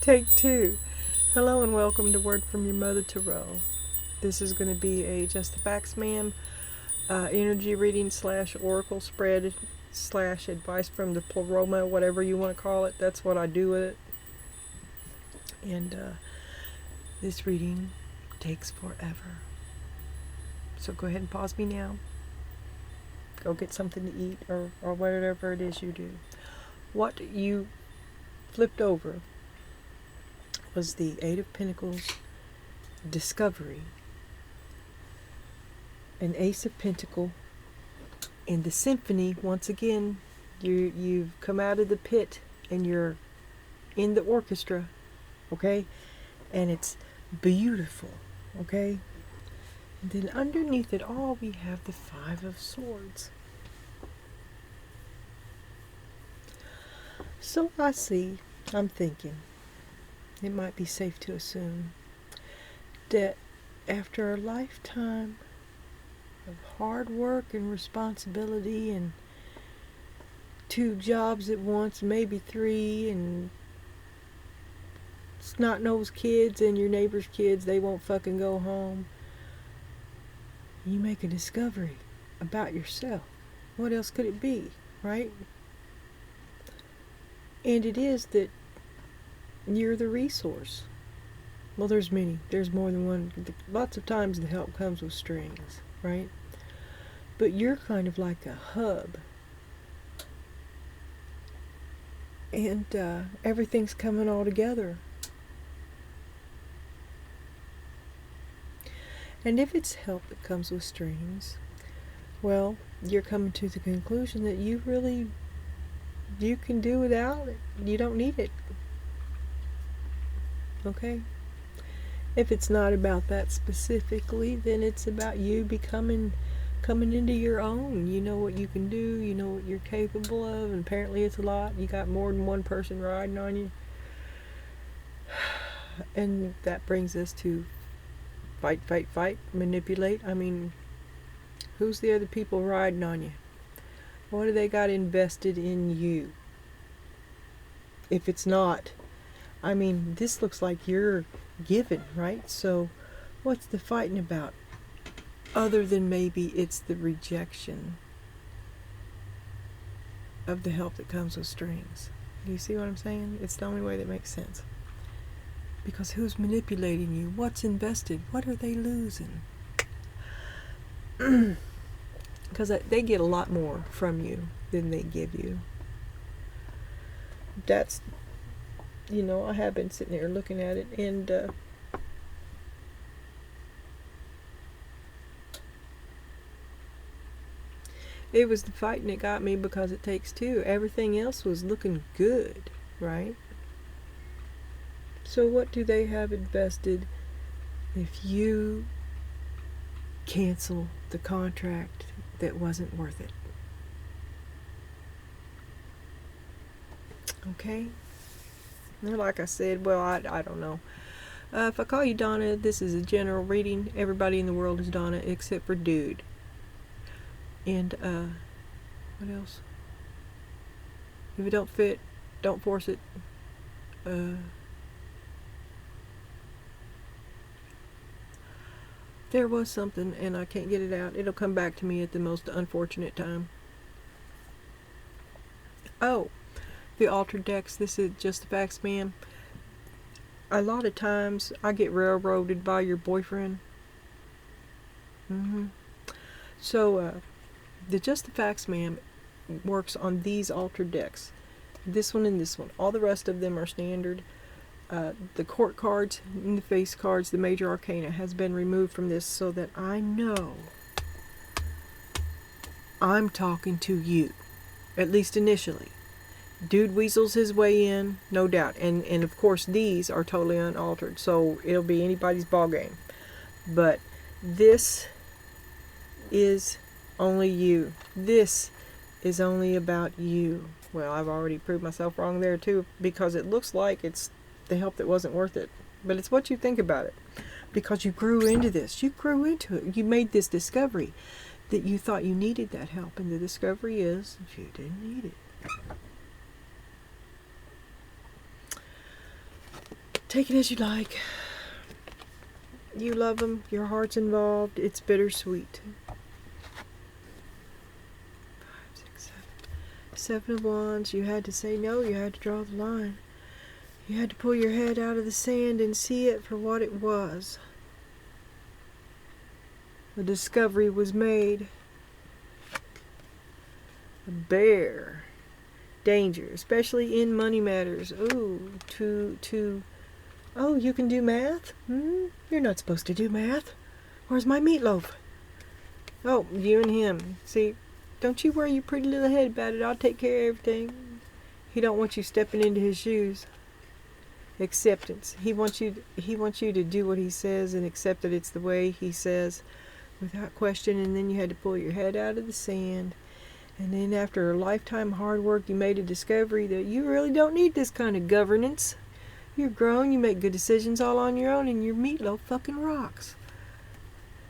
Take two. Hello and welcome to Word from Your Mother Tarot. This is going to be a Just the Facts Ma'am energy reading / oracle spread / advice from the pleroma, whatever you want to call it. That's what I do with it. And this reading takes forever. So go ahead and pause me now. Go get something to eat or whatever it is you do. What you flipped over was the Eight of Pentacles, discovery, an Ace of Pentacles, and the Symphony. Once again, you've come out of the pit and you're in the orchestra, okay? And it's beautiful, okay? And then underneath it all, we have the Five of Swords. So I'm thinking, it might be safe to assume that after a lifetime of hard work and responsibility and 2 jobs at once, maybe 3, and snot-nosed kids and your neighbor's kids, they won't fucking go home. You make a discovery about yourself. What else could it be, right? And it is that you're the resource. Well, there's many. There's more than one. Lots of times the help comes with strings, right? But you're kind of like a hub. And everything's coming all together. And if it's help that comes with strings, well, you're coming to the conclusion that you can do without it. You don't need it. Okay? If it's not about that specifically, then it's about you coming into your own. You know what you can do, you know what you're capable of, and apparently it's a lot. You got more than one person riding on you. And that brings us to fight, manipulate. I mean, who's the other people riding on you? What do they got invested in you? If it's not, I mean, this looks like you're given, right? So what's the fighting about? Other than maybe it's the rejection of the help that comes with strings. Do you see what I'm saying? It's the only way that makes sense. Because who's manipulating you? What's invested? What are they losing? Because they get a lot more from you than they give you. That's, I have been sitting there looking at it, and it was the fighting that got me, because it takes 2. Everything else was looking good, right? So what do they have invested if you cancel the contract that wasn't worth it? Okay? And like I said, well, I don't know. If I call you Donna, this is a general reading. Everybody in the world is Donna except for Dude. And, what else? If it don't fit, don't force it. There was something, and I can't get it out. It'll come back to me at the most unfortunate time. Oh, the altered decks. This is Just the Facts, ma'am. A lot of times, I get railroaded by your boyfriend. So, the Just the Facts, ma'am, works on these altered decks. This one and this one. All the rest of them are standard. The court cards and the face cards, the major arcana, has been removed from this so that I know I'm talking to you, at least initially. Dude weasels his way in, no doubt, and of course these are totally unaltered, so it'll be anybody's ball game. But this is only you. This is only about you. Well, I've already proved myself wrong there too, because it looks like it's the help that wasn't worth it. But it's what you think about it. Because you grew into this. You grew into it. You made this discovery that you thought you needed that help. And the discovery is you didn't need it. Take it as you like. You love him. Your heart's involved. It's bittersweet. 5, 6, 7. 7 of Wands. You had to say no. You had to draw the line. You had to pull your head out of the sand and see it for what it was. The discovery was made. A bear. Danger, especially in money matters. Ooh, oh, you can do math? You're not supposed to do math. Where's my meatloaf? Oh, you and him. See, don't you worry your pretty little head about it. I'll take care of everything. He don't want you stepping into his shoes. Acceptance. He wants you to do what he says and accept that it's the way he says without question. And then you had to pull your head out of the sand. And then after a lifetime of hard work, you made a discovery that you really don't need this kind of governance. You're grown, you make good decisions all on your own, and your meatloaf fucking rocks.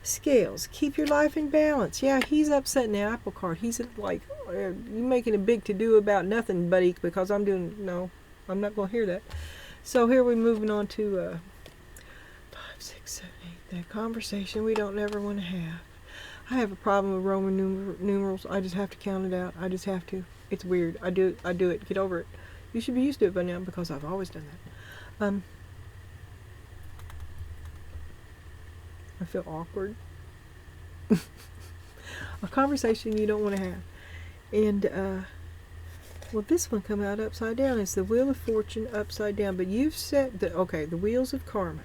Scales, keep your life in balance. Yeah, he's upsetting the apple cart. He's like, you making a big to-do about nothing, buddy, because I'm not going to hear that. So here we're moving on to 5, 6, 7, 8, that conversation we don't ever want to have. I have a problem with Roman numerals. I just have to count it out. I just have to. It's weird. I do it. Get over it. You should be used to it by now because I've always done that. I feel awkward. A conversation you don't want to have. And, well, this one come out upside down. It's the Wheel of Fortune upside down. But you've set the Wheels of Karma.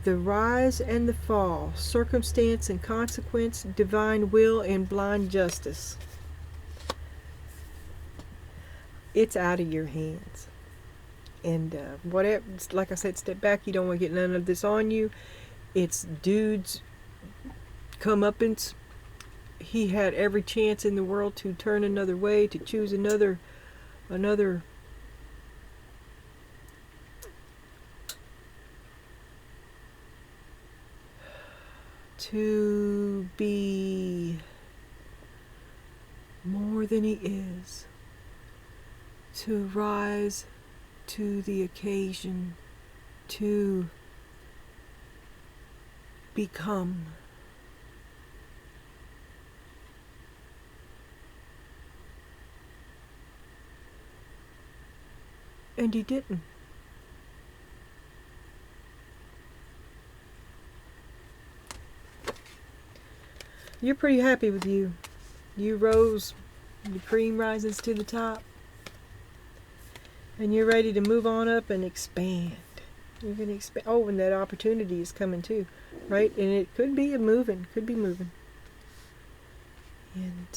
The rise and the fall, circumstance and consequence, divine will and blind justice. It's out of your hands. And whatever, like I said, step back. You don't want to get none of this on you. It's dude's comeuppance. He had every chance in the world to turn another way, to choose another to be more than he is, to rise to the occasion, to become. And he didn't. You're pretty happy with you. You rose, the cream rises to the top. And you're ready to move on up and expand. You're going to expand. Oh, and that opportunity is coming too, right? And it could be moving. And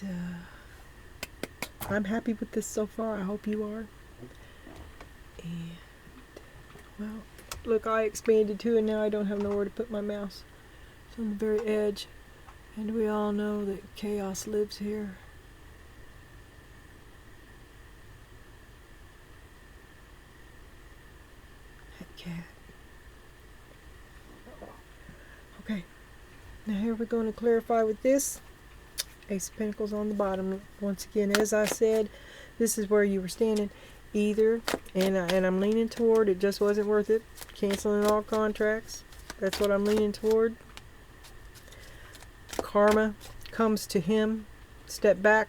I'm happy with this so far. I hope you are. And, well, look, I expanded too, and now I don't have nowhere to put my mouse. It's on the very edge. And we all know that chaos lives here. That cat. Okay. Now here we're going to clarify with this. Ace of Pentacles on the bottom. Once again, as I said, this is where you were standing. Either, and I'm leaning toward, it just wasn't worth it. Canceling all contracts. That's what I'm leaning toward. Karma comes to him. Step back.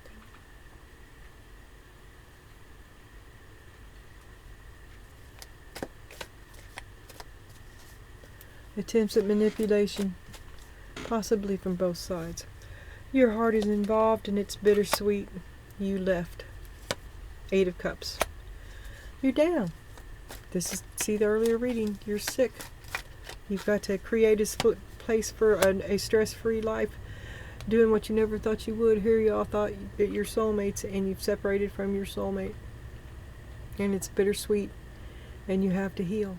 Attempts at manipulation, possibly from both sides. Your heart is involved and it's bittersweet. You left. 8 of Cups. You're down. This is, see the earlier reading, you're sick. You've got to create a place for a stress-free life, doing what you never thought you would. Here you all thought that you're soulmates, and you've separated from your soulmate. And it's bittersweet, and you have to heal.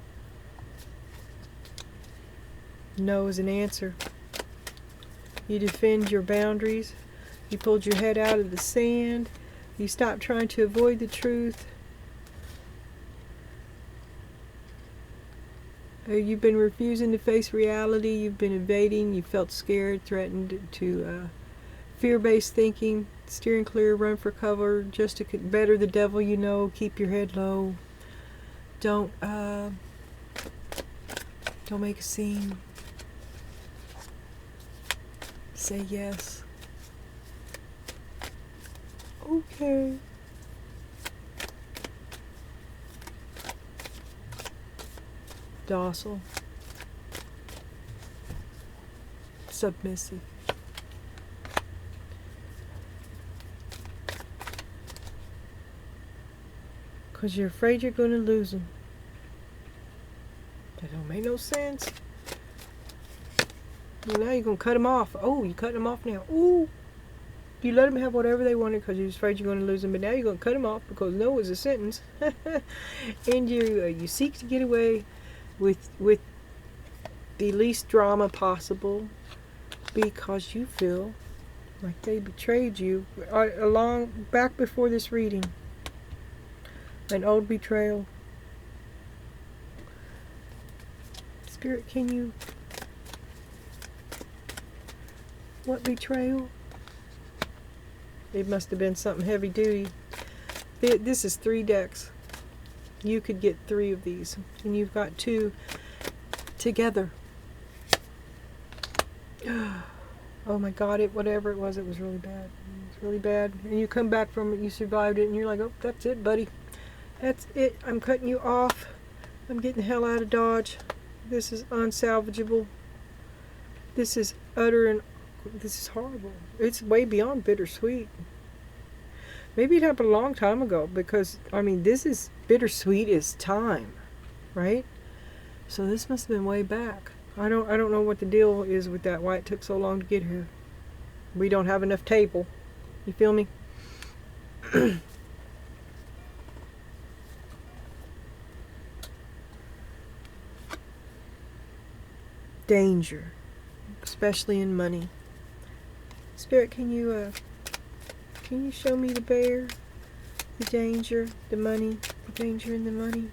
No is an answer. You defend your boundaries. You pulled your head out of the sand. You stopped trying to avoid the truth. You've been refusing to face reality. You've been evading. You felt scared, threatened to fear-based thinking, steering clear, run for cover, just to better the devil you know, keep your head low. Don't make a scene. Say yes. Okay. Docile. Submissive. Because you're afraid you're going to lose them. That don't make no sense. Well, now you're going to cut them off. Oh, you're cutting them off now. Ooh. You let them have whatever they wanted because you're afraid you're going to lose them. But now you're going to cut them off because no is a sentence. And you seek to get away with the least drama possible because you feel like they betrayed you. Back before this reading. An old betrayal. Spirit, can you... What betrayal? It must have been something heavy duty. This is 3 decks. You could get 3 of these. And you've got 2 together. Oh my God, whatever it was really bad. It was really bad. And you come back from it, you survived it, and you're like, oh, that's it, buddy. That's it. I'm cutting you off. I'm getting the hell out of Dodge. This is unsalvageable. This is this is horrible. It's way beyond bittersweet. Maybe it happened a long time ago because, I mean, this is bittersweet as time, right? So this must have been way back. I don't know what the deal is with that, why it took so long to get here. We don't have enough table. You feel me? Danger, especially in money. Spirit, can you show me the bear, the danger, the money, the danger in the money?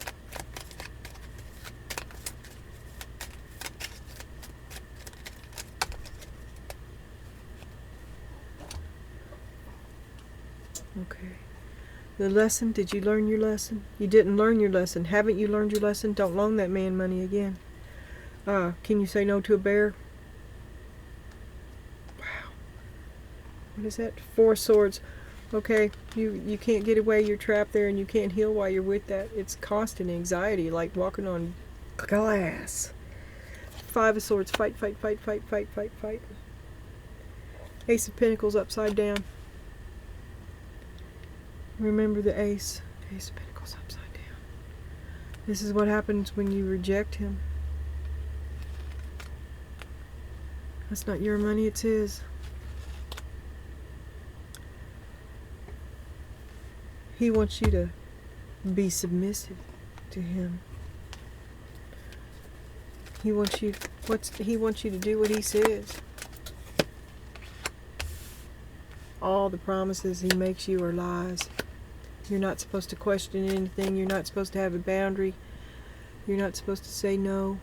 Okay. The lesson, did you learn your lesson? You didn't learn your lesson. Haven't you learned your lesson? Don't loan that man money again. Can you say no to a bear? Wow. What is that? 4 swords. Okay, you can't get away, you're trapped there, and you can't heal while you're with that. It's constant anxiety, like walking on glass. 5 of swords. Fight, fight, fight, fight, fight, fight, fight. Ace of Pentacles upside down. Remember the ace. Ace of Pentacles upside down. This is what happens when you reject him. That's not your money, it's his. He wants you to be submissive to him. He wants you to do what he says. All the promises he makes you are lies. You're not supposed to question anything. You're not supposed to have a boundary. You're not supposed to say no.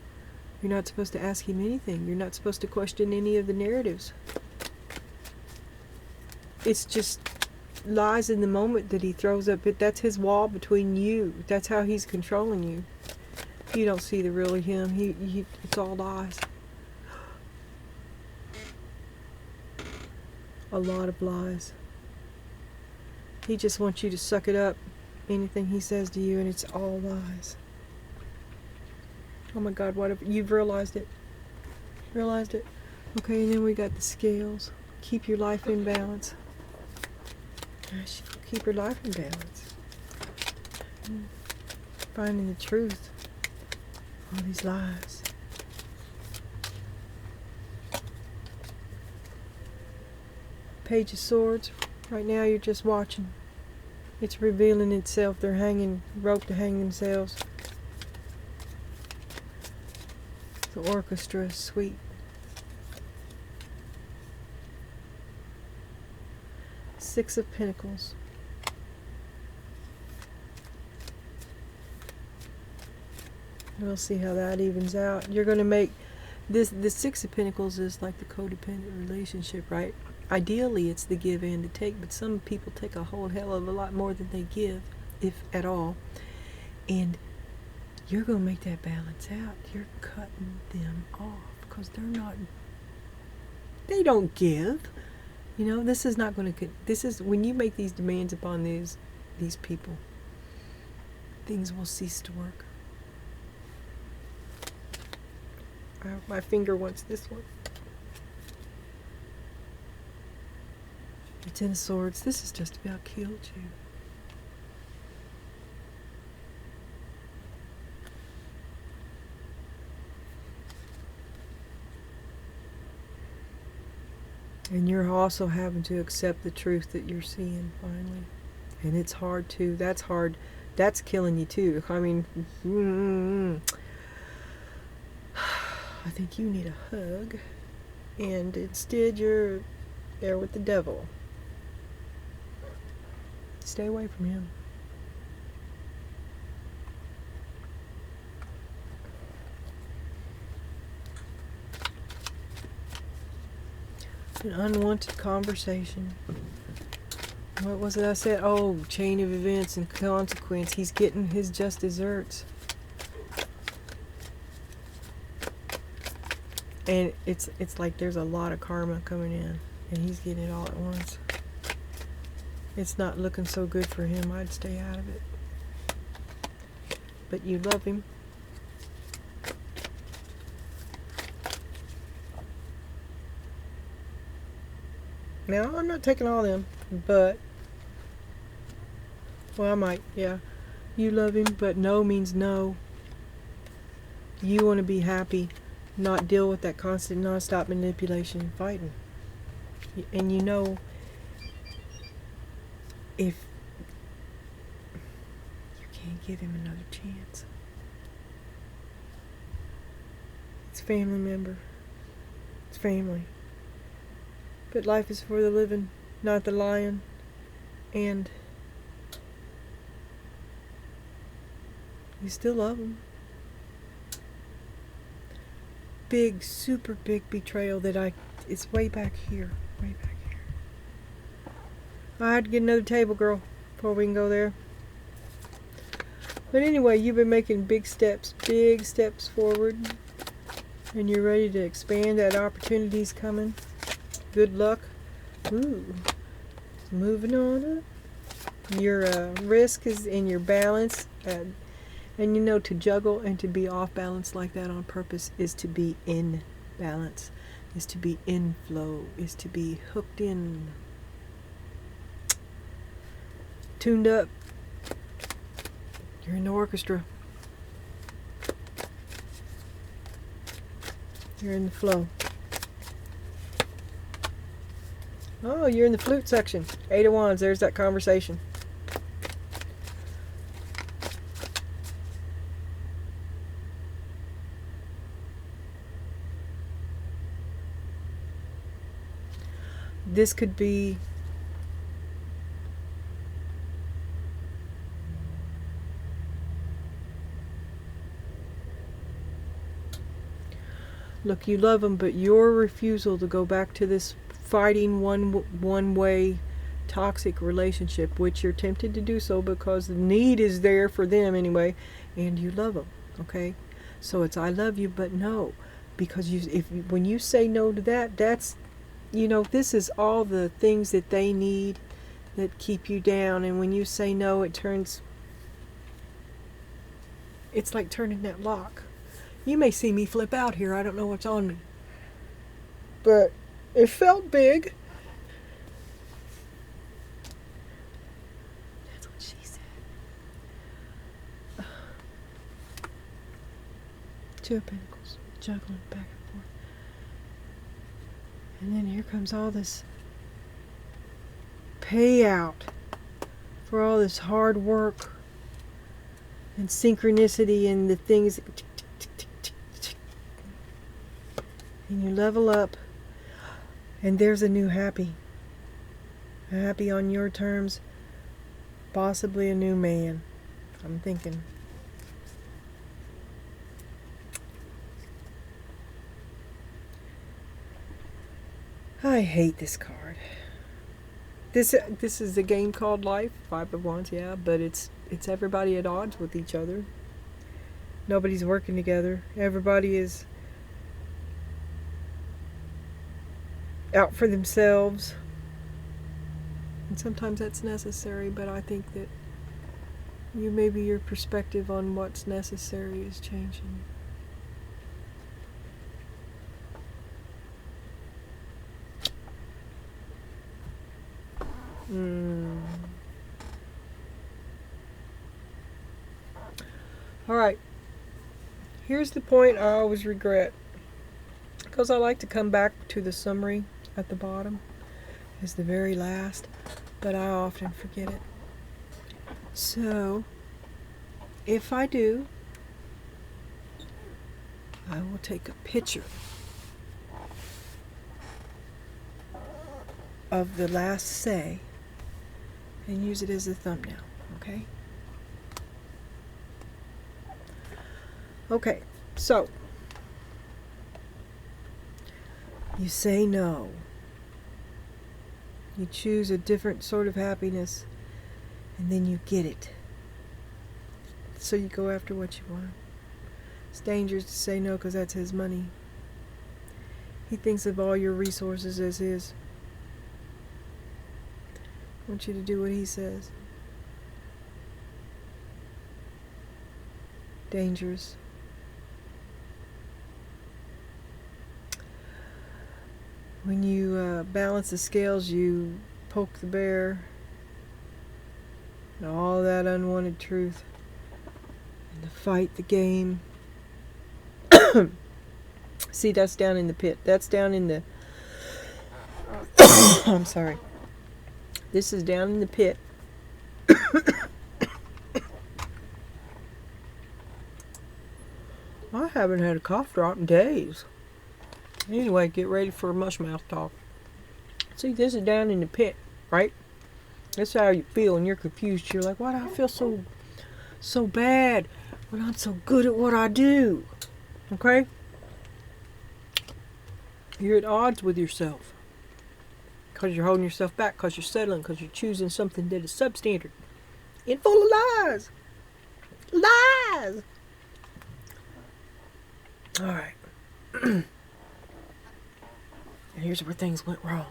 You're not supposed to ask him anything. You're not supposed to question any of the narratives. It's just lies in the moment that he throws up. That's his wall between you. That's how he's controlling you. You don't see the real him. It's all lies. A lot of lies. He just wants you to suck it up. Anything he says to you, and it's all lies. Oh my God, you've realized it. Realized it. Okay, and then we got the scales. Keep your life in balance. Gosh, keep your life in balance. Finding the truth. All these lies. Page of Swords. Right now you're just watching. It's revealing itself. They're hanging rope to hang themselves. The orchestra is sweet. Six of Pentacles. We'll see how that evens out. You're going to make this. The Six of Pentacles is like the codependent relationship, right? Ideally, it's the give and the take, but some people take a whole hell of a lot more than they give, if at all. And you're going to make that balance out. You're cutting them off because they don't give. You know, this is not going to, this is, when you make these demands upon these people, things will cease to work. My finger wants this one. The Ten of Swords, this is just about killed you. And you're also having to accept the truth that you're seeing finally. And it's hard too. That's hard. That's killing you too. I mean, I think you need a hug. And instead you're there with the devil. Stay away from him. An unwanted conversation. What was it I said? Oh, chain of events and consequence. He's getting his just desserts. And it's like there's a lot of karma coming in. And he's getting it all at once. It's not looking so good for him. I'd stay out of it. But you love him. Now, I'm not taking all them, but, well, I might, yeah. You love him, but no means no. You want to be happy, not deal with that constant, non-stop manipulation and fighting. And you know, if you can't give him another chance. It's family member. It's family. But life is for the living, not the lying. And you still love him. Big, super big betrayal that it's way back here. Way back here. I had to get another table, girl, before we can go there. But anyway, you've been making big steps forward. And you're ready to expand. That opportunity's coming. Good luck. Ooh. Moving on up. Your risk is in your balance. And you know, to juggle and to be off balance like that on purpose is to be in balance. Is to be in flow. Is to be hooked in. Tuned up. You're in the orchestra. You're in the flow. Oh, you're in the flute section. 8 of Wands. There's that conversation. This could be look, you love him, but your refusal to go back to this fighting one-way toxic relationship, which you're tempted to do so because the need is there for them anyway, and you love them, okay? So it's I love you, but no, because when you say no to that, that's, you know, this is all the things that they need that keep you down, and when you say no, it's like turning that lock. You may see me flip out here. I don't know what's on me. But it felt big. That's what she said. Two of Pentacles. Juggling back and forth. And then here comes all this payout for all this hard work and synchronicity and the things. And you level up, and there's a new happy. A happy on your terms, possibly a new man. I'm thinking. I hate this card. This is a game called life. 5 of Wands, yeah, but it's everybody at odds with each other. Nobody's working together. Everybody is out for themselves. And sometimes that's necessary, but I think that maybe your perspective on what's necessary is changing. Alright. Here's the point I always regret. Because I like to come back to the summary at the bottom as the very last, but I often forget it. So, if I do, I will take a picture of the last say and use it as a thumbnail, okay? Okay, so you say no. You choose a different sort of happiness, and then you get it. So you go after what you want. It's dangerous to say no because that's his money. He thinks of all your resources as his. I want you to do what he says. Dangerous. When you balance the scales, you poke the bear and all that unwanted truth and to fight the game. See, that's down in the pit. That's down in the... I'm sorry. This is down in the pit. I haven't had a cough drop in days. Anyway, get ready for a mushmouth talk. See, this is down in the pit, right? That's how you feel when you're confused. You're like, why do I feel so bad when I'm so good at what I do? Okay? You're at odds with yourself. Because you're holding yourself back, because you're settling, because you're choosing something that is substandard. And full of lies. Lies! Alright. And here's where things went wrong.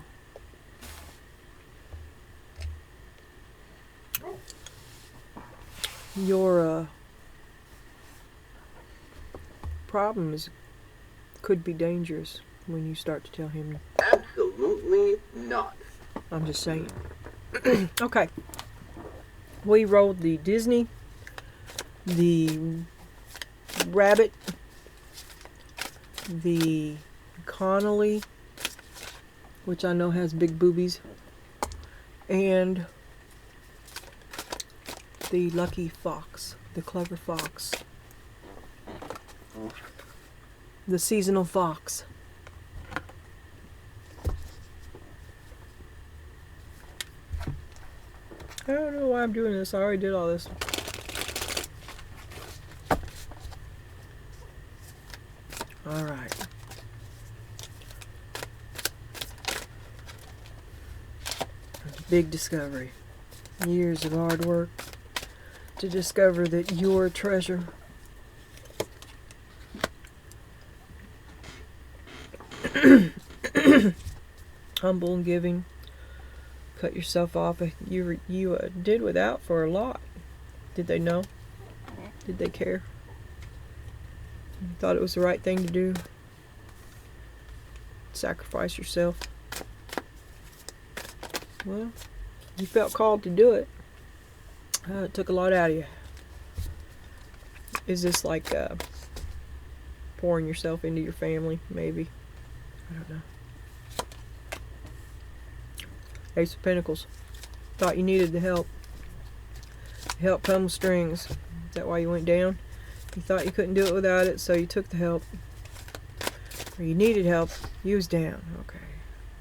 Your problem could be dangerous when you start to tell him. Absolutely not. I'm just saying. Okay. We rolled the Disney, the Rabbit, the Connolly, which I know has big boobies, and the Lucky Fox, the Clever Fox, the Seasonal Fox. I don't know why I'm doing this. I already did all this. Alright. Big discovery. Years of hard work to discover that you're a treasure. Humble and giving. Cut yourself off. You did without for a lot. Did they know? Did they care? You thought it was the right thing to do? Sacrifice yourself. Well, you felt called to do it. It took a lot out of you. Is this like pouring yourself into your family? Maybe. I don't know. Ace of Pentacles. Thought you needed the help. Help comes with strings. Is that why you went down? You thought you couldn't do it without it, so you took the help. Or you needed help. You was down. Okay.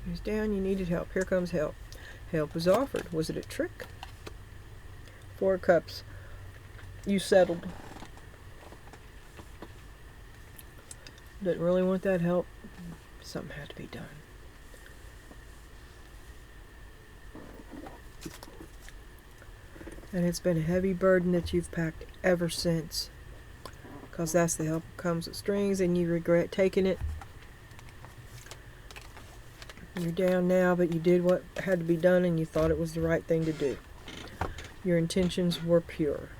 You was down, you needed help. Here comes help. Help was offered. Was it a trick? 4 of Cups. You settled. Didn't really want that help. Something had to be done. And it's been a heavy burden that you've packed ever since. because that's the help that comes with strings, and you regret taking it. You're down now, but you did what had to be done, and you thought it was the right thing to do. Your intentions were pure.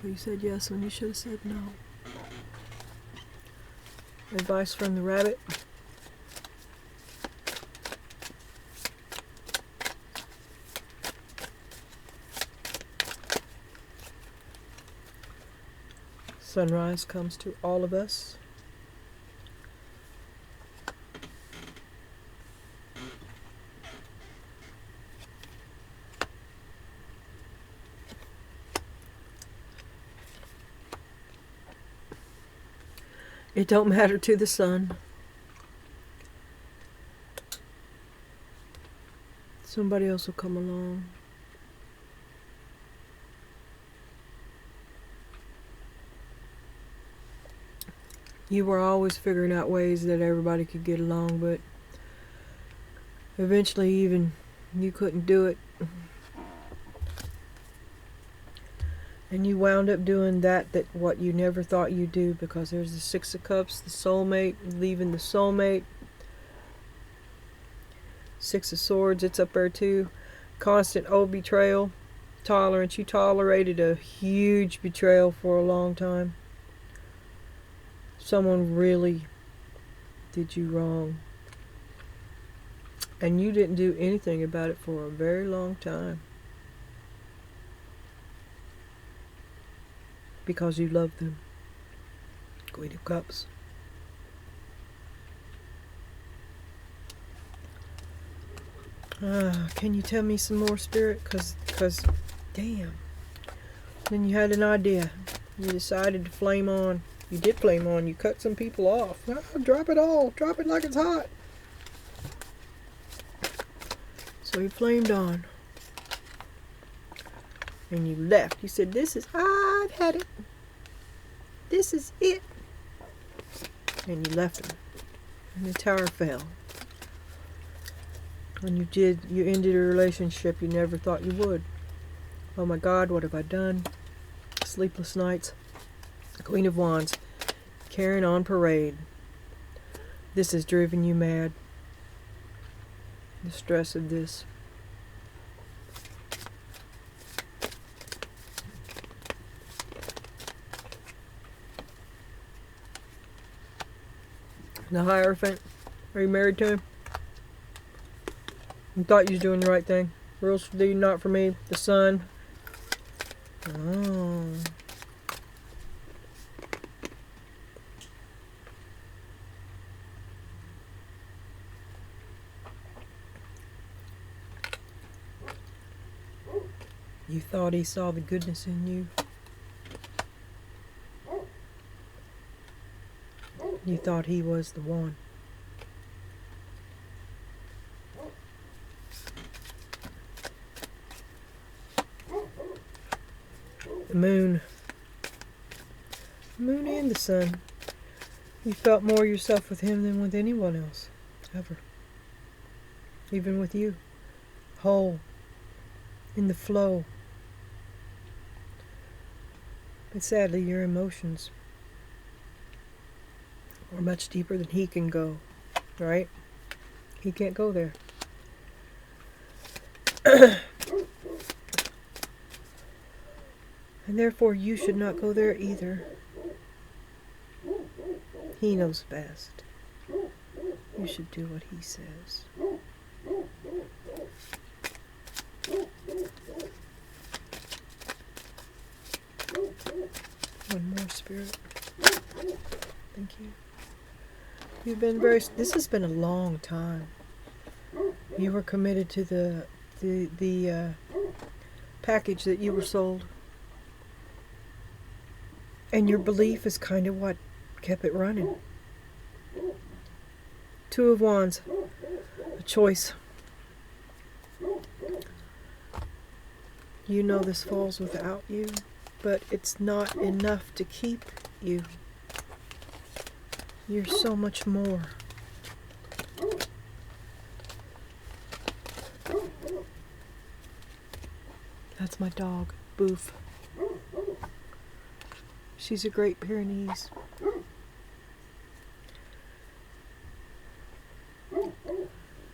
But you said yes when you should have said no. Advice from the rabbit. Sunrise comes to all of us. It don't matter to the sun. Somebody else will come along. You were always figuring out ways that everybody could get along, but eventually even you couldn't do it. And you wound up doing that what you never thought you'd do, because there's the Six of Cups, the soulmate, leaving the soulmate. Six of Swords, it's up there too. Constant old betrayal. Tolerance. You tolerated a huge betrayal for a long time. Someone really did you wrong. And you didn't do anything about it for a very long time. Because you love them. Queen of Cups. Can you tell me some more, Spirit? Cause damn. Then you had an idea. You decided to flame on. You did flame on. You cut some people off. Drop it all. Drop it like it's hot. So you flamed on. And you left. You said, I've had it. This is it. And you left him. And the tower fell. And you ended a relationship you never thought you would. Oh my God, what have I done? Sleepless nights. Queen of Wands. Carrying on parade. This has driven you mad. The stress of this. The Hierophant. Are you married to him? You thought you was doing the right thing. Rules for thee, not for me. The Sun. Oh. You thought he saw the goodness in you. You thought he was the one. The Moon. The Moon and the Sun. You felt more yourself with him than with anyone else. Ever. Even with you. Whole. In the flow. But sadly, your emotions are much deeper than he can go, right? He can't go there. And therefore, you should not go there either. He knows best. You should do what he says. One more, Spirit. Thank you. You've been this has been a long time. You were committed to the package that you were sold. And your belief is kind of what kept it running. Two of Wands. A choice. You know this falls without you, but it's not enough to keep you. You're so much more. That's my dog, Boof. She's a Great Pyrenees.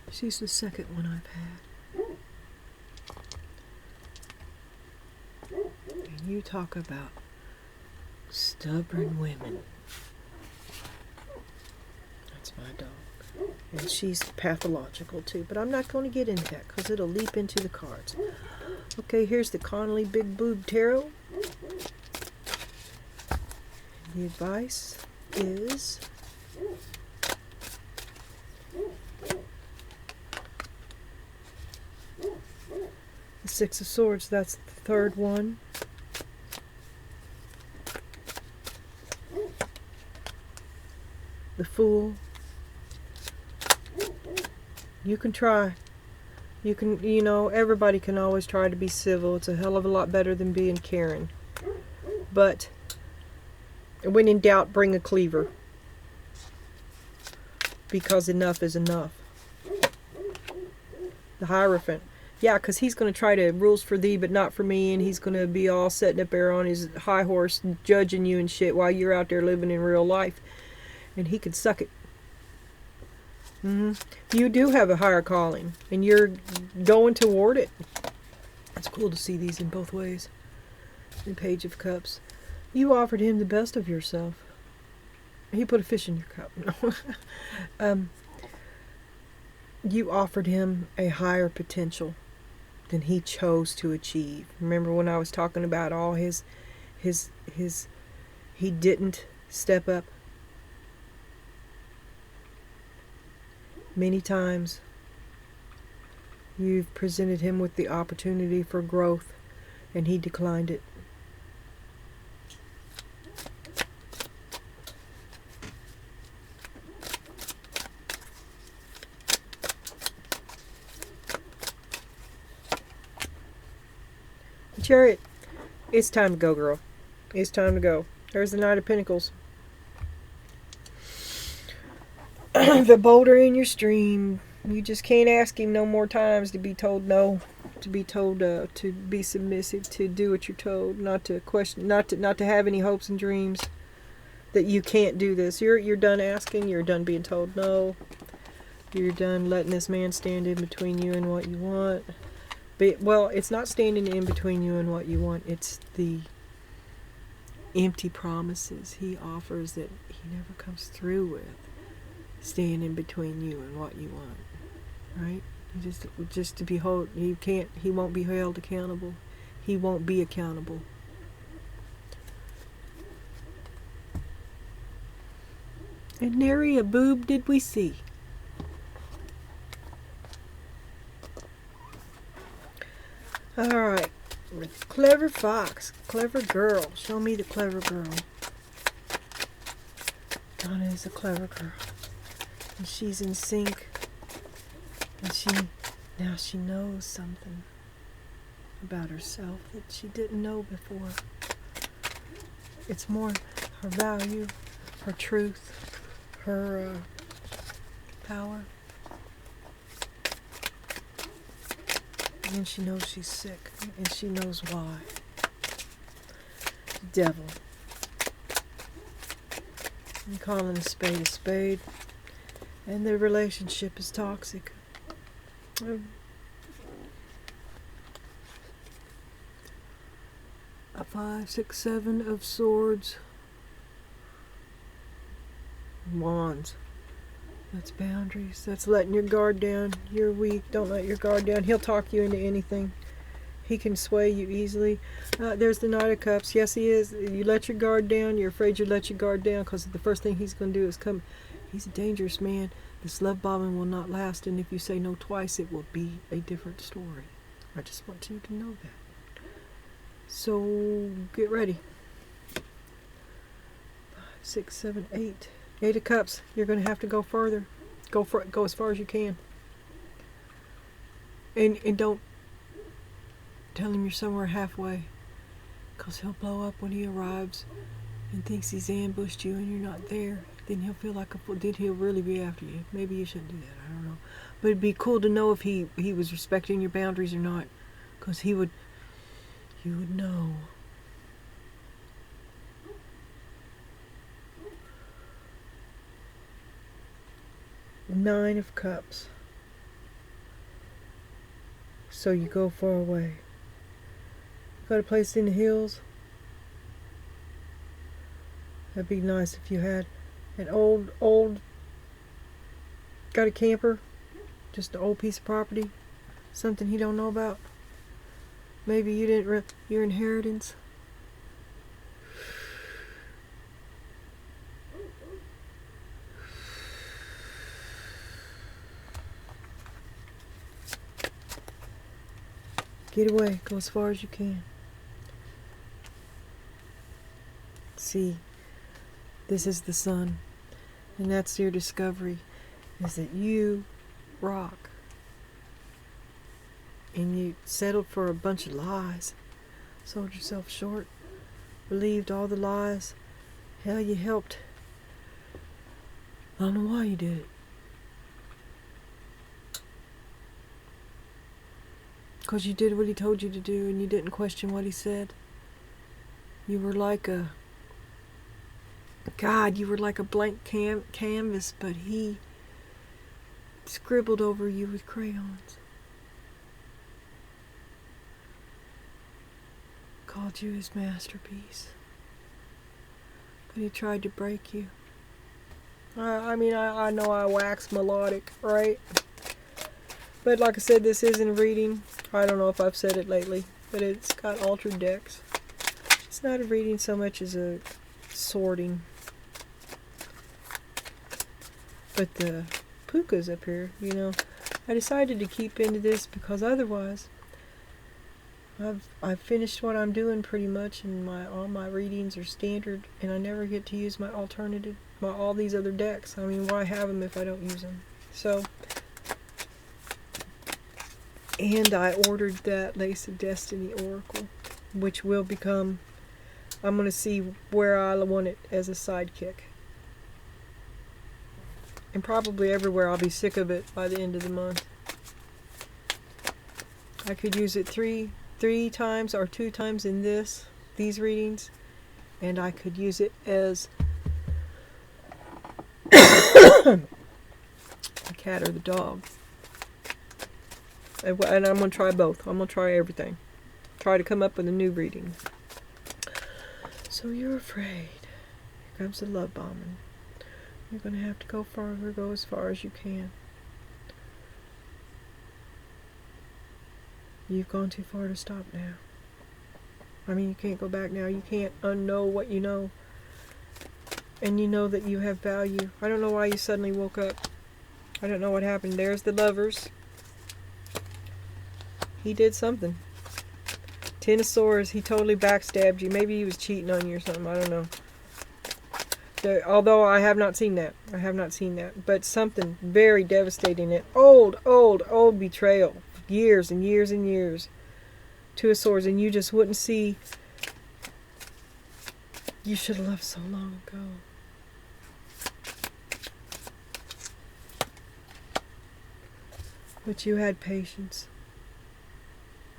She's the second one I've had. And you talk about stubborn women. That's my dog. And she's pathological too, but I'm not going to get into that because it'll leap into the cards. Okay, here's the Connolly Big Boob Tarot. The advice is the Six of Swords. That's the third one. The Fool. You can try. You can, everybody can always try to be civil. It's a hell of a lot better than being Karen. But when in doubt, bring a cleaver. Because enough is enough. The Hierophant. Yeah, because he's going to try to rules for thee but not for me, and he's going to be all sitting up there on his high horse judging you and shit while you're out there living in real life. And he could suck it. You do have a higher calling, and you're going toward it. It's cool to see these in both ways. The Page of Cups. You offered him the best of yourself. He put a fish in your cup. No. You offered him a higher potential than he chose to achieve. Remember when I was talking about all his he didn't step up? Many times you've presented him with the opportunity for growth, and he declined it. Chariot, it's time to go, girl. It's time to go. There's the Knight of Pentacles. The boulder in your stream. You just can't ask him no more times to be told no, to be told to be submissive, to do what you're told, not to question, not to have any hopes and dreams that you can't do this. You're done asking. You're done being told no. You're done letting this man stand in between you and what you want. But, well, it's not standing in between you and what you want. It's the empty promises he offers that he never comes through with. Stand in between you and what you want, right? Just to be held, he won't be held accountable. He won't be accountable. And nary a boob did we see. Alright, clever fox, clever girl. Show me the clever girl. Donna is a clever girl. And she's in sync. And now she knows something about herself that she didn't know before. It's more her value, her truth, her power. And she knows she's sick, and she knows why. Devil. I'm calling a spade, and their relationship is toxic. A 5, 6, 7 of swords. Wands. That's boundaries. That's letting your guard down. You're weak. Don't let your guard down. He'll talk you into anything. He can sway you easily. There's the Knight of Cups. Yes, he is. You let your guard down. You're afraid you let your guard down because the first thing he's going to do is come. He's a dangerous man. This love bombing will not last. And if you say no twice, it will be a different story. I just want you to know that. So get ready. 5, 6, 7, 8. 8 of Cups. You're going to have to go further. Go as far as you can. And don't tell him you're somewhere halfway. Because he'll blow up when he arrives and thinks he's ambushed you and you're not there. Then he'll feel like a fool. Then he'll really be after you. Maybe you shouldn't do that. I don't know. But it'd be cool to know if he was respecting your boundaries or not. Because you would know. Nine of Cups. So you go far away. Got a place in the hills? That'd be nice if you had an old, got a camper? Just an old piece of property? Something he don't know about? Maybe you didn't, your inheritance? Get away. Go as far as you can. See, this is the sun. And that's your discovery, is that you rock. And you settled for a bunch of lies. Sold yourself short. Believed all the lies. Hell, you helped. I don't know why you did it. Because you did what he told you to do and you didn't question what he said. You were like a... God, you were like a blank canvas, but he scribbled over you with crayons. Called you his masterpiece. But he tried to break you. I know I wax melodic, right? But like I said, this isn't a reading. I don't know if I've said it lately, but it's got altered decks. It's not a reading so much as a sorting. But the pukas up here, I decided to keep into this because otherwise I've finished what I'm doing pretty much, and all my readings are standard, and I never get to use my alternative, all these other decks. I mean, why have them if I don't use them? So, and I ordered that Lace of Destiny Oracle, which will become, I'm going to see where I want it as a sidekick. And probably everywhere. I'll be sick of it by the end of the month. I could use it three times or 2 times in these readings, and I could use it as the cat or the dog. And I'm going to try both. I'm going to try everything. Try to come up with a new reading. So you're afraid. Here comes the love bombing. You're going to have to go farther, go as far as you can. You've gone too far to stop now. I mean, you can't go back now. You can't unknow what you know. And you know that you have value. I don't know why you suddenly woke up. I don't know what happened. There's the Lovers. He did something. Ten of Swords, he totally backstabbed you. Maybe he was cheating on you or something. I don't know. Although I have not seen that. But something very devastating. An old betrayal. Years and years and years. Two of Swords, and you just wouldn't see. You should have left so long ago. But you had patience.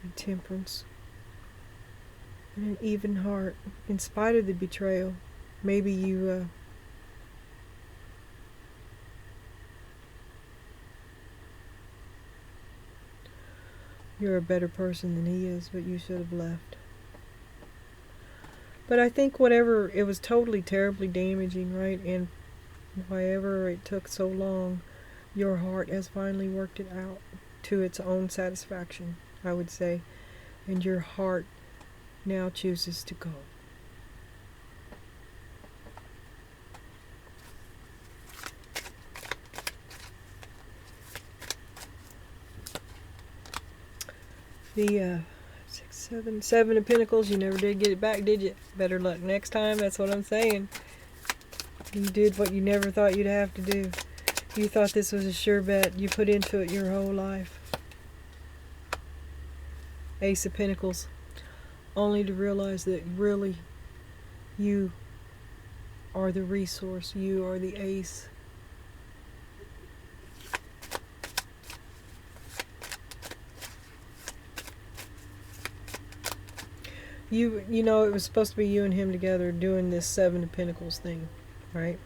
And temperance. And an even heart. In spite of the betrayal. Maybe you, you're a better person than he is, but you should have left. But I think whatever, it was totally terribly damaging, right? And why it took so long, your heart has finally worked it out to its own satisfaction, I would say. And your heart now chooses to go. The 7 of Pentacles, you never did get it back, did you? Better luck next time, that's what I'm saying. You did what you never thought you'd have to do. You thought this was a sure bet. You put into it your whole life. Ace of Pentacles. Only to realize that really you are the resource. You are the ace. You know, it was supposed to be you and him together doing this 7 of Pentacles thing, right?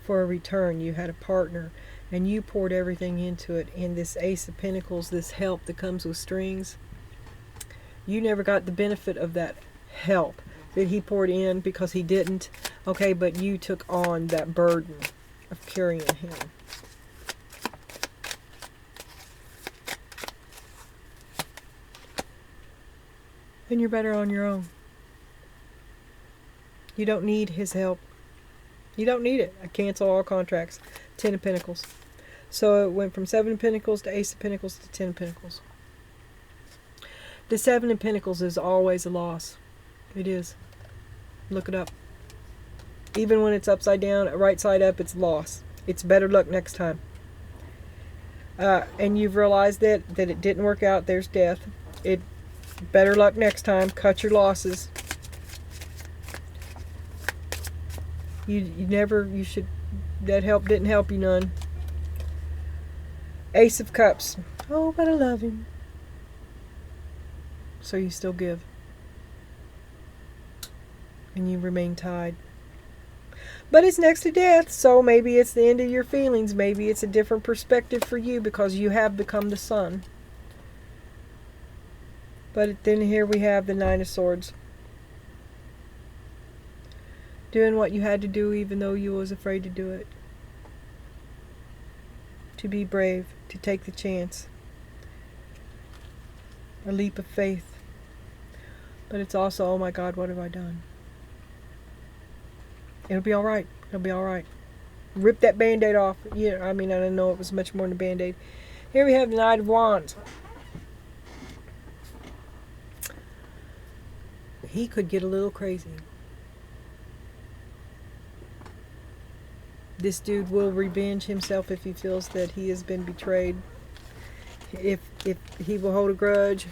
For a return, you had a partner. and you poured everything into it. And this Ace of Pentacles, this help that comes with strings, you never got the benefit of that help that he poured in because he didn't. Okay, but you took on that burden of carrying him. And you're better on your own. You don't need his help. You don't need it. I cancel all contracts. 10 of Pentacles. So it went from 7 of Pentacles to Ace of Pentacles to 10 of Pentacles. The 7 of Pentacles is always a loss. It is. Look it up. Even when it's upside down, right side up, it's loss. It's better luck next time. And you've realized that it didn't work out. There's death. Better luck next time. Cut your losses. You should, that help didn't help you none. Ace of Cups. Oh, but I love him. So you still give. And you remain tied. But it's next to death, so maybe it's the end of your feelings. Maybe it's a different perspective for you because you have become the sun. But then here we have the 9 of Swords. Doing what you had to do even though you was afraid to do it. To be brave, to take the chance. A leap of faith. But it's also, oh my God, what have I done? It'll be alright. It'll be alright. Rip that band-aid off. Yeah, I mean, I didn't know it was much more than a band-aid. Here we have the Knight of Wands. He could get a little crazy. This dude will revenge himself if he feels that he has been betrayed. If he will hold a grudge,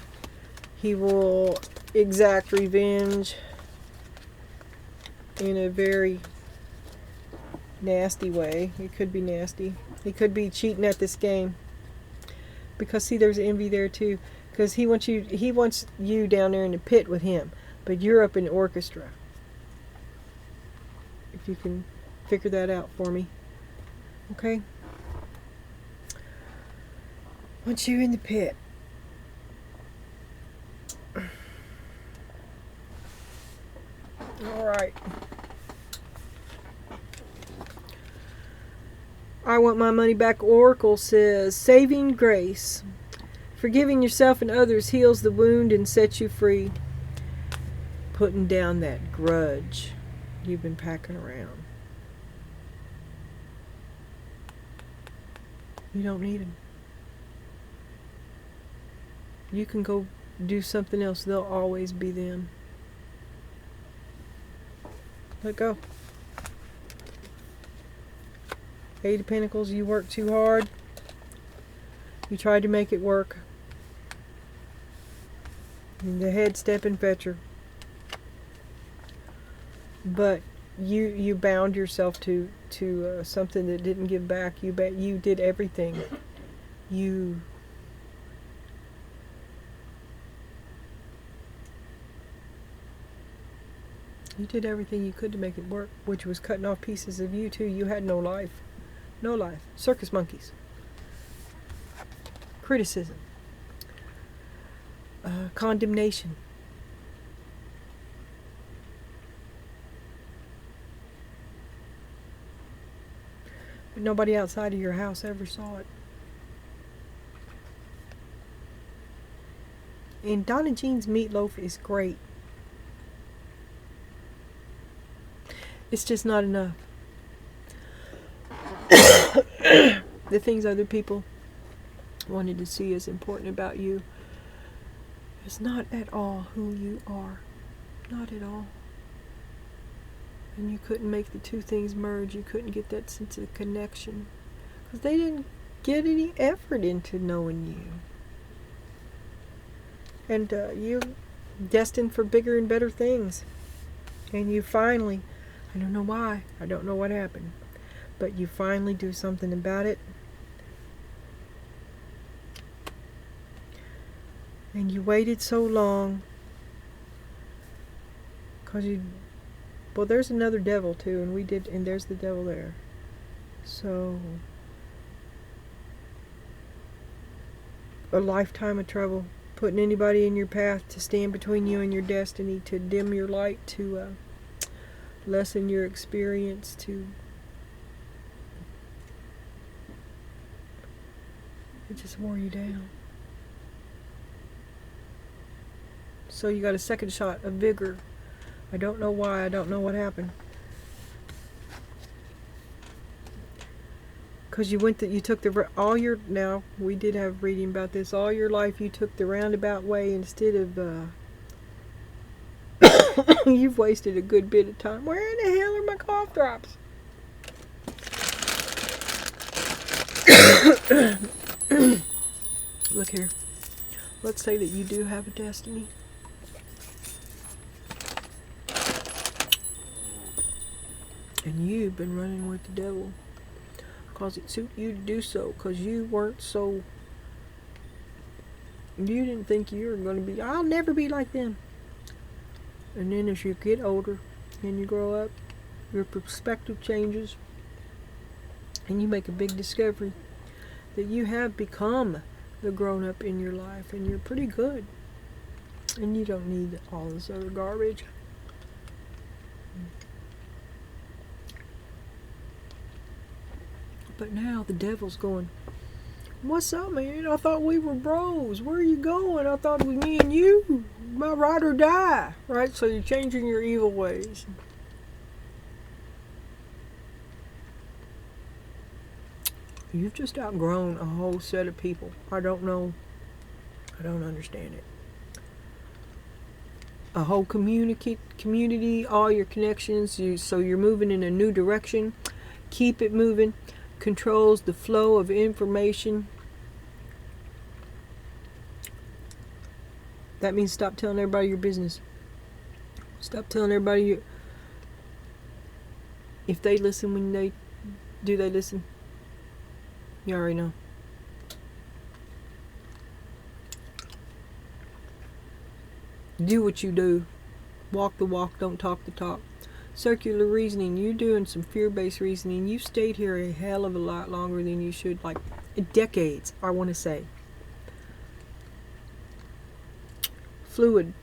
he will exact revenge in a very nasty way. It could be nasty. He could be cheating at this game. Because see, there's envy there too. Because he wants you down there in the pit with him, but you're up in the orchestra. If you can figure that out for me. Okay? Wants you in the pit. Alright. I Want My Money Back Oracle says, saving grace. Forgiving yourself and others heals the wound and sets you free. Putting down that grudge you've been packing around. You don't need them. You can go do something else. They'll always be them. Let go. 8 of Pentacles, you worked too hard. You tried to make it work. And the head stepping fetcher. But you bound yourself to something that didn't give back. You did everything. You did everything you could to make it work, which was cutting off pieces of you too. You had no life. No life. Circus monkeys. Criticism. Condemnation. But nobody outside of your house ever saw it. And Donna Jean's meatloaf is great. It's just not enough. The things other people wanted to see as important about you is not at all who you are. Not at all. And you couldn't make the two things merge. You couldn't get that sense of connection. Because they didn't get any effort into knowing you. And you destined for bigger and better things. And you finally, I don't know why, I don't know what happened, but you finally do something about it. And you waited so long because well, there's another devil too, and there's the devil there. So a lifetime of trouble, putting anybody in your path to stand between you and your destiny, to dim your light, to lessen your experience, to it just wore you down. So you got a second shot of vigor. I don't know why, I don't know what happened. Because you took all your, now we did have reading about this, all your life you took the roundabout way instead of, you've wasted a good bit of time. Where in the hell are my cough drops? Look here. Let's say that you do have a destiny. And you've been running with the devil. Because it suit you to do so. Because you weren't so... You didn't think you were going to be... I'll never be like them. And then as you get older and you grow up, your perspective changes. And you make a big discovery that you have become the grown-up in your life. And you're pretty good. And you don't need all this other garbage. But now the devil's going, what's up, man? I thought we were bros. Where are you going? I thought it was me and you. My ride or die. Right? So you're changing your evil ways. You've just outgrown a whole set of people. I don't know. I don't understand it. A whole community, all your connections. So you're moving in a new direction. Keep it moving. Controls the flow of information. That means stop telling everybody your business. Stop telling everybody your... If they listen when they... Do they listen? You already know. Do what you do. Walk the walk, don't talk the talk. Circular reasoning, you're doing some fear-based reasoning. You've stayed here a hell of a lot longer than you should, like decades, I want to say. Fluid.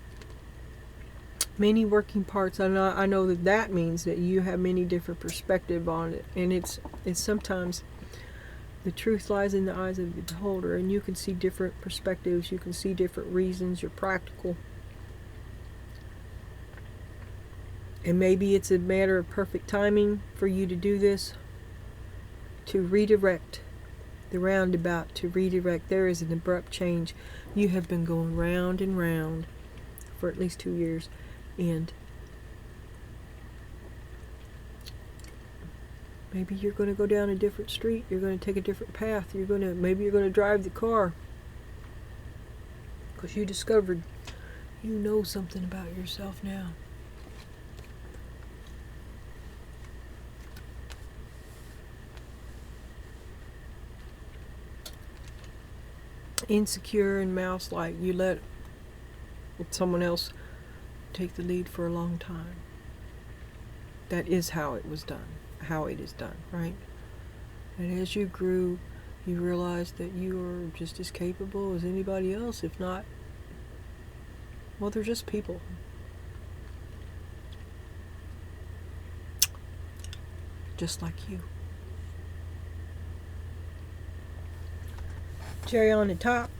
Many working parts. I know that means that you have many different perspectives on it. And it's sometimes the truth lies in the eyes of the beholder. And you can see different perspectives. You can see different reasons. You're practical. And maybe it's a matter of perfect timing for you to do this. To redirect the roundabout, to redirect. There is an abrupt change. You have been going round and round for at least 2 years. And maybe you're going to go down a different street. You're going to take a different path. Maybe you're going to drive the car. Because you discovered you know something about yourself now. Insecure and mouse-like. You let someone else take the lead for a long time. That is how it was done. How it is done, right? And as you grew, you realized that you are just as capable as anybody else, if not, well, they're just people. Just like you. Cherry on the top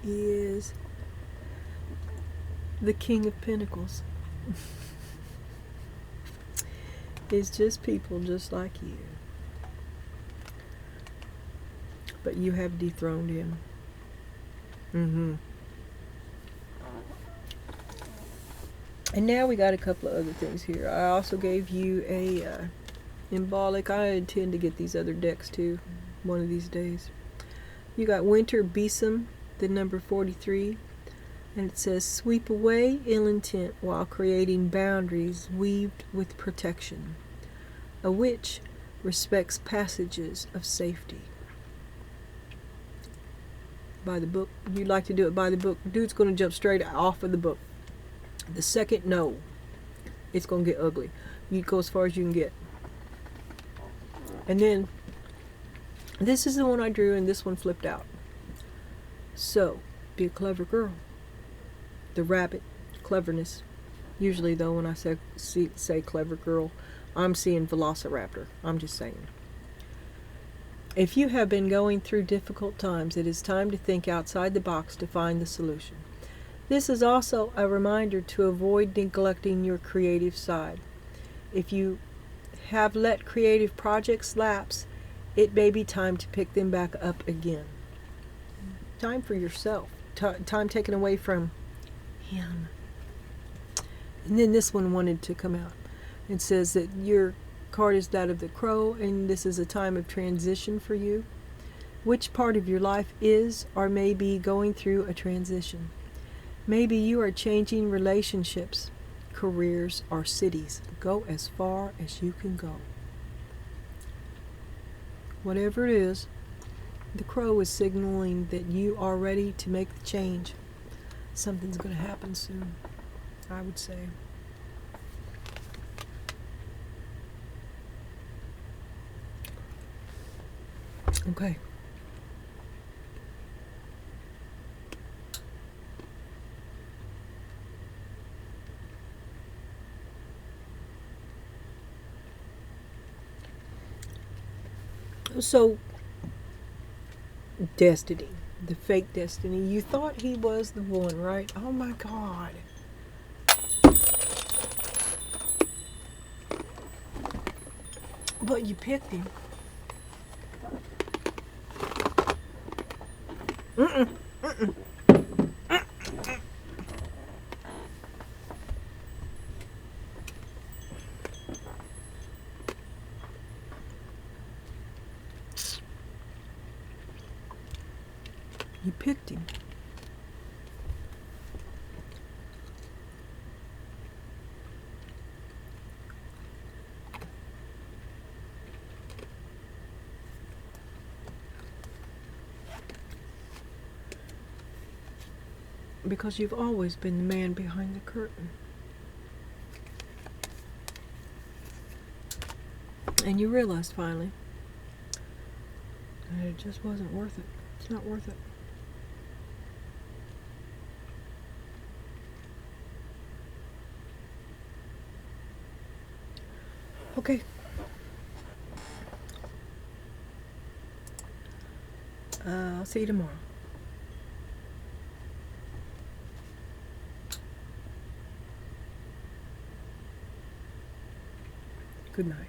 is the King of Pentacles. It's just people just like you. But you have dethroned him. And now we got a couple of other things here. I also gave you a embolic. I intend to get these other decks too one of these days. You got Winter Besom, the number 43, and it says, sweep away ill intent while creating boundaries weaved with protection. A witch respects passages of safety. By the book. You'd like to do it by the book. Dude's going to jump straight off of the book. The second, no. It's going to get ugly. You go as far as you can get. And then, this is the one I drew, and this one flipped out. So, be a clever girl. The rabbit, cleverness. Usually, though, when I say clever girl, I'm seeing velociraptor. I'm just saying. If you have been going through difficult times, it is time to think outside the box to find the solution. This is also a reminder to avoid neglecting your creative side. If you have let creative projects lapse, it may be time to pick them back up again. Time for yourself. Time taken away from him. And then this one wanted to come out. It says that your card is that of the crow, and this is a time of transition for you. Which part of your life is or may be going through a transition? Maybe you are changing relationships, careers, or cities. Go as far as you can go. Whatever it is, the crow is signaling that you are ready to make the change. Something's going to happen soon, I would say. Okay. So, destiny, the fake destiny. You thought he was the one, right? Oh my God. But you picked him. Mm-mm. Mm-mm. You picked him. Because you've always been the man behind the curtain. And you realized finally that it just wasn't worth it. It's not worth it. Okay. I'll see you tomorrow. Good night.